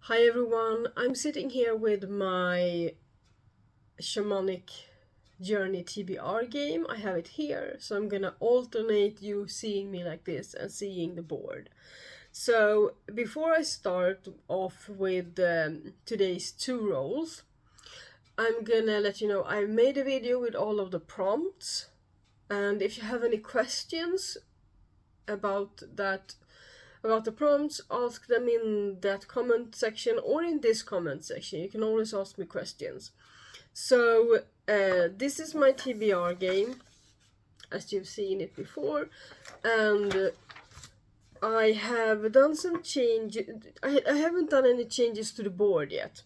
Hi everyone, I'm sitting here with my Shamanic Journey TBR game. I have it here, so I'm gonna alternate you seeing me like this and seeing the board. So before I start off with today's two rolls, I'm gonna let you know I made a video with all of the prompts, and if you have any questions about the prompts, ask them in that comment section or in this comment section. You can always ask me questions. So this is my TBR game, as you've seen it before, and I have done some changes. I haven't done any changes to the board yet.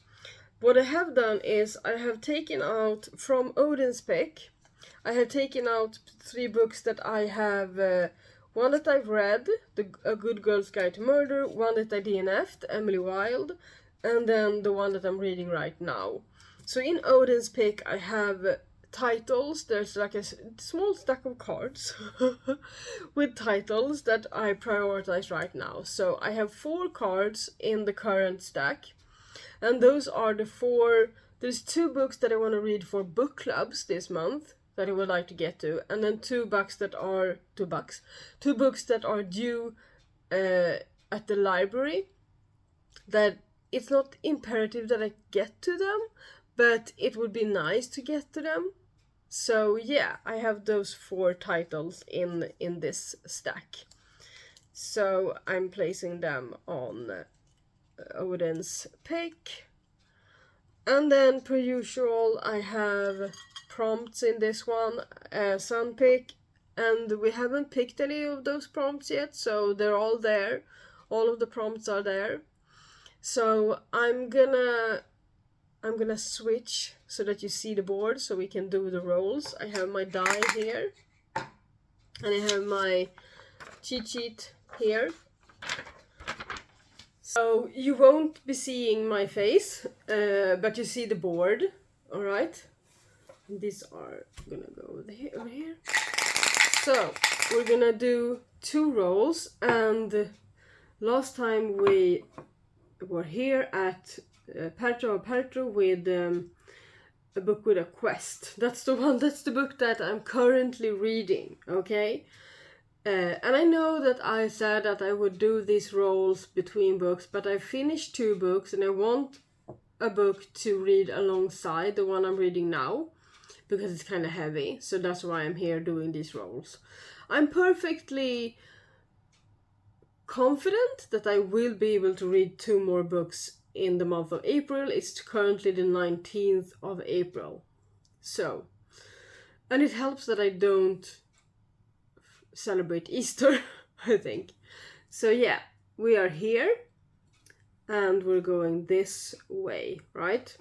What I have done is I have taken out from Odin's Pick, I have taken out 3 books that I have. One that I've read, A Good Girl's Guide to Murder, one that I DNF'd, Emily Wilde, and then the one that I'm reading right now. So in Odin's Pick I have titles. There's like a small stack of cards with titles that I prioritize right now. So I have 4 cards in the current stack, and those are the 4. There's 2 books that I want to read for book clubs this month that I would like to get to, and then 2 books that are due at the library. That it's not imperative that I get to them, but it would be nice to get to them. So yeah, I have those 4 titles in this stack. So I'm placing them on Odin's Pick. And then, per usual, I have prompts in this one, Sun Pick, and we haven't picked any of those prompts yet, so they're all there. All of the prompts are there. So I'm gonna switch so that you see the board, so we can do the rolls. I have my die here, and I have my cheat sheet here. So you won't be seeing my face, but you see the board, alright? These are gonna go over here. So we're gonna do 2 rolls, and last time we were here at Pertro with a book with a quest. That's the book that I'm currently reading, okay? And I know that I said that I would do these rolls between books, but I finished 2 books and I want a book to read alongside the one I'm reading now, because it's kind of heavy, so that's why I'm here doing these rolls. I'm perfectly confident that I will be able to read 2 more books in the month of April. It's currently the 19th of April. So, and it helps that I don't celebrate Easter, I think. So yeah, we are here and we're going this way, right?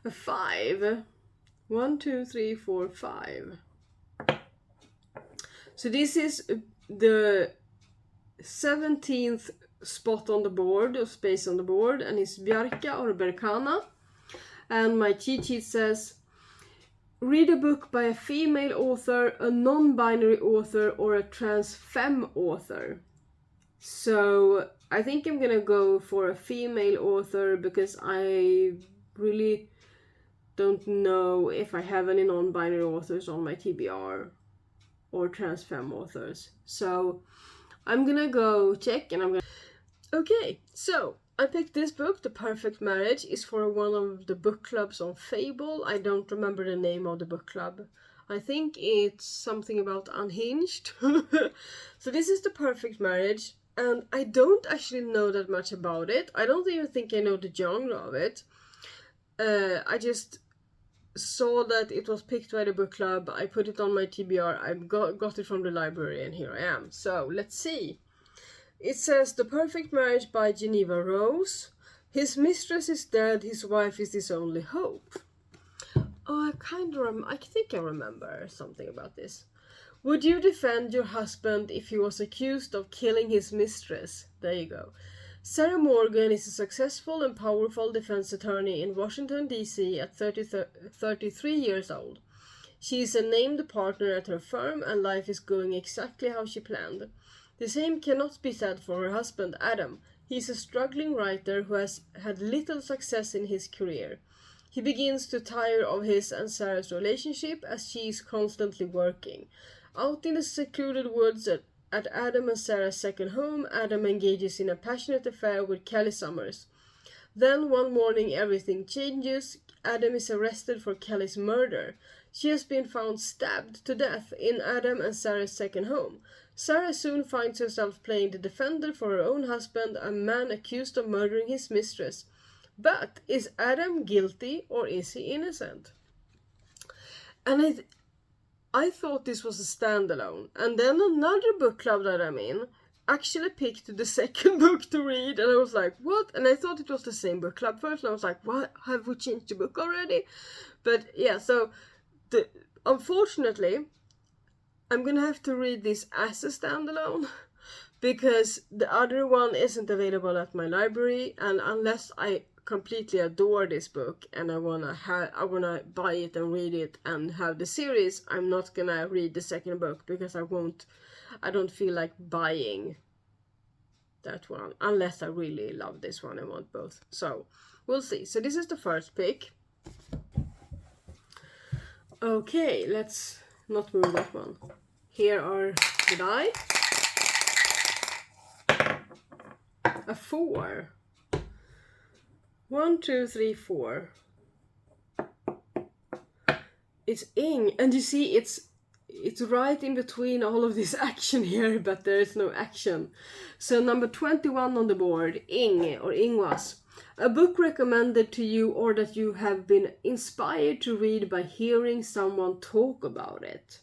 A 5. 1, 2, 3, 4, 5. So this is the 17th spot on the board, or space on the board, and it's Bjarka or Berkhana. And my cheat sheet says, read a book by a female author, a non-binary author, or a trans femme author. So I think I'm gonna go for a female author, because I really don't know if I have any non-binary authors on my TBR or trans femme authors. So I'm gonna go check, and I'm gonna... Okay, so I picked this book, The Perfect Marriage. Is for one of the book clubs on Fable. I don't remember the name of the book club. I think it's something about Unhinged. So this is The Perfect Marriage, and I don't actually know that much about it. I don't even think I know the genre of it. I just saw that it was picked by the book club. I put it on my TBR. I got it from the library, and here I am. So let's see. It says, The Perfect Marriage by Jeneva Rose. His mistress is dead, his wife is his only hope. Oh, I think I remember something about this. Would you defend your husband if he was accused of killing his mistress? There you go. Sarah Morgan is a successful and powerful defense attorney in Washington, D.C. at 33 years old. She is a named partner at her firm, and life is going exactly how she planned. The same cannot be said for her husband, Adam. He is a struggling writer who has had little success in his career. He begins to tire of his and Sarah's relationship as she is constantly working. Out in the secluded woods at Adam and Sarah's second home, Adam engages in a passionate affair with Kelly Summers. Then one morning everything changes. Adam is arrested for Kelly's murder. She has been found stabbed to death in Adam and Sarah's second home. Sarah soon finds herself playing the defender for her own husband, a man accused of murdering his mistress. But is Adam guilty or is he innocent? And I thought this was a standalone. And then another book club that I'm in actually picked the second book to read, and I was like, what? And I thought it was the same book club first, and I was like, what? Have we changed the book already? But yeah, so unfortunately, I'm gonna have to read this as a standalone because the other one isn't available at my library, and unless I completely adore this book and I wanna buy it and read it and have the series, I'm not gonna read the second book because I don't feel like buying that one unless I really love this one and want both. So we'll see. So this is the first pick. Okay, let's not move that one. Here are the die. A 4. 1, 2, 3, 4. It's ing, and you see it's right in between all of this action here, but there is no action. So number 21 on the board, Ing or Ingwas. A book recommended to you or that you have been inspired to read by hearing someone talk about it.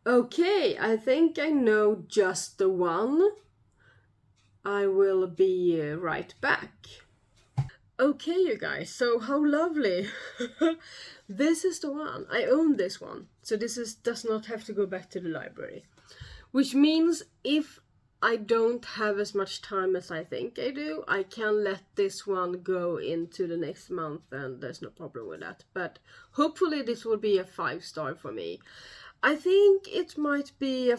Okay, I think I know just the one. I will be right back. Okay, you guys, so how lovely. This is the one. I own this one. So this does not have to go back to the library. Which means if I don't have as much time as I think I do, I can let this one go into the next month and there's no problem with that. But hopefully this will be a 5-star for me. I think it might be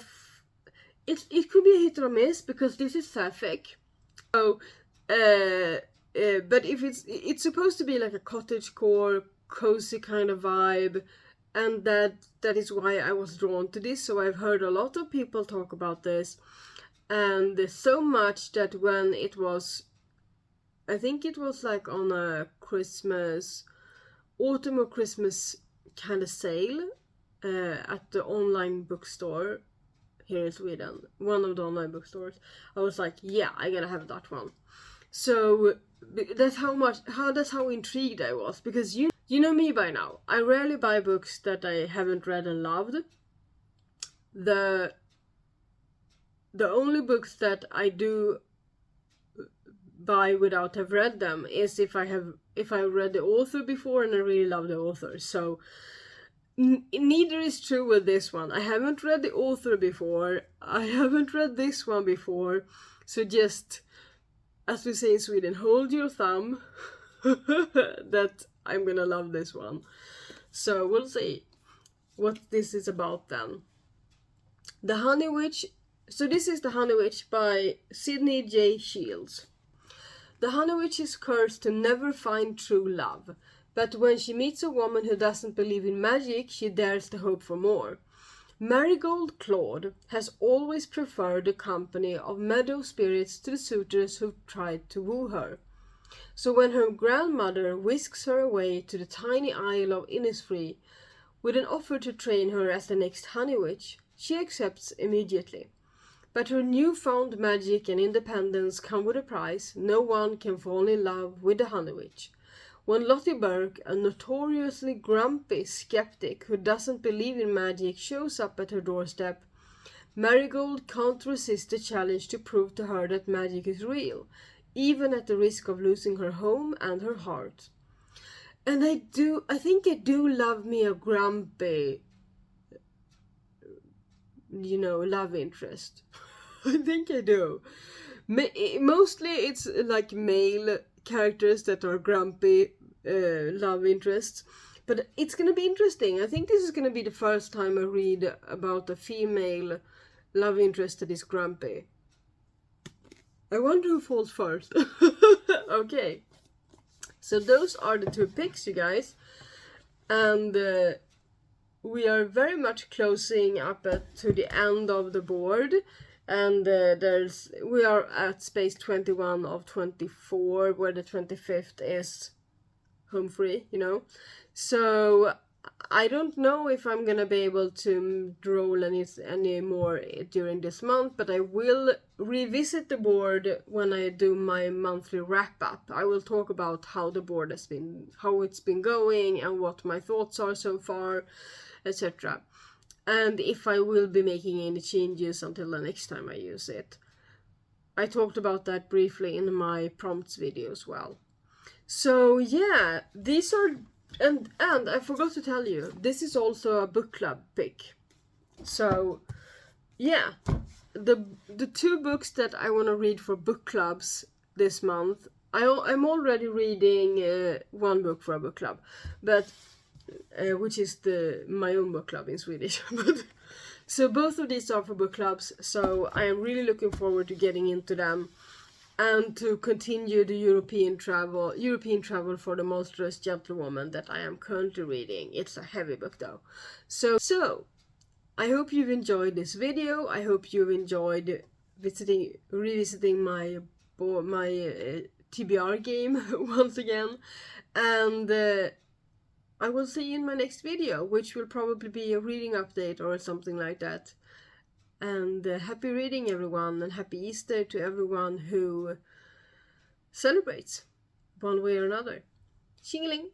it could be a hit or miss because this is sapphic. So but if it's supposed to be like a cottagecore, cozy kind of vibe, and that is why I was drawn to this. So I've heard a lot of people talk about this, and so much that when it was, I think it was like on a autumn or Christmas kind of sale at the online bookstore here in Sweden, one of the online bookstores, I was like, yeah, I gotta have that one. So that's how intrigued I was, because you know me by now. I rarely buy books that I haven't read and loved. The only books that I do buy without have read them is if I read the author before and I really love the author. So neither is true with this one. I haven't read the author before. I haven't read this one before. So just, as we say in Sweden, hold your thumb that I'm gonna love this one. So we'll see what this is about then. The Honey Witch. So this is The Honey Witch by Sidney J. Shields. The Honey Witch is cursed to never find true love, but when she meets a woman who doesn't believe in magic, she dares to hope for more. Marigold Claude has always preferred the company of meadow spirits to the suitors who tried to woo her. So when her grandmother whisks her away to the tiny isle of Innisfree with an offer to train her as the next Honey Witch, she accepts immediately. But her newfound magic and independence come with a price. No one can fall in love with the Honey Witch. When Lottie Burke, a notoriously grumpy skeptic who doesn't believe in magic, shows up at her doorstep, Marigold can't resist the challenge to prove to her that magic is real, even at the risk of losing her home and her heart. And I think I do love me a grumpy, love interest. I think I do. Mostly it's like male characters that are grumpy love interests. But it's going to be interesting. I think this is going to be the first time I read about a female love interest that is grumpy. I wonder who falls first. Okay. So those are the 2 picks, you guys. And we are very much closing up to the end of the board. And we are at space 21 of 24, where the 25th is home free, you know. So I don't know if I'm gonna be able to roll any more during this month, but I will revisit the board when I do my monthly wrap up. I will talk about how the board how it's been going, and what my thoughts are so far, etc. And if I will be making any changes until the next time I use it. I talked about that briefly in my prompts video as well. So yeah, these are, and I forgot to tell you, this is also a book club pick. So yeah, the 2 books that I want to read for book clubs this month, I'm already reading 1 book for a book club, but which is my own book club in Swedish. But so both of these are for book clubs, so I am really looking forward to getting into them and to continue the European travel for the Monstrous Gentlewoman that I am currently reading. It's a heavy book though. So I hope you've enjoyed this video. I hope you've enjoyed revisiting my TBR game once again, and I will see you in my next video, which will probably be a reading update or something like that. And happy reading, everyone, and happy Easter to everyone who celebrates one way or another. Tjingeling!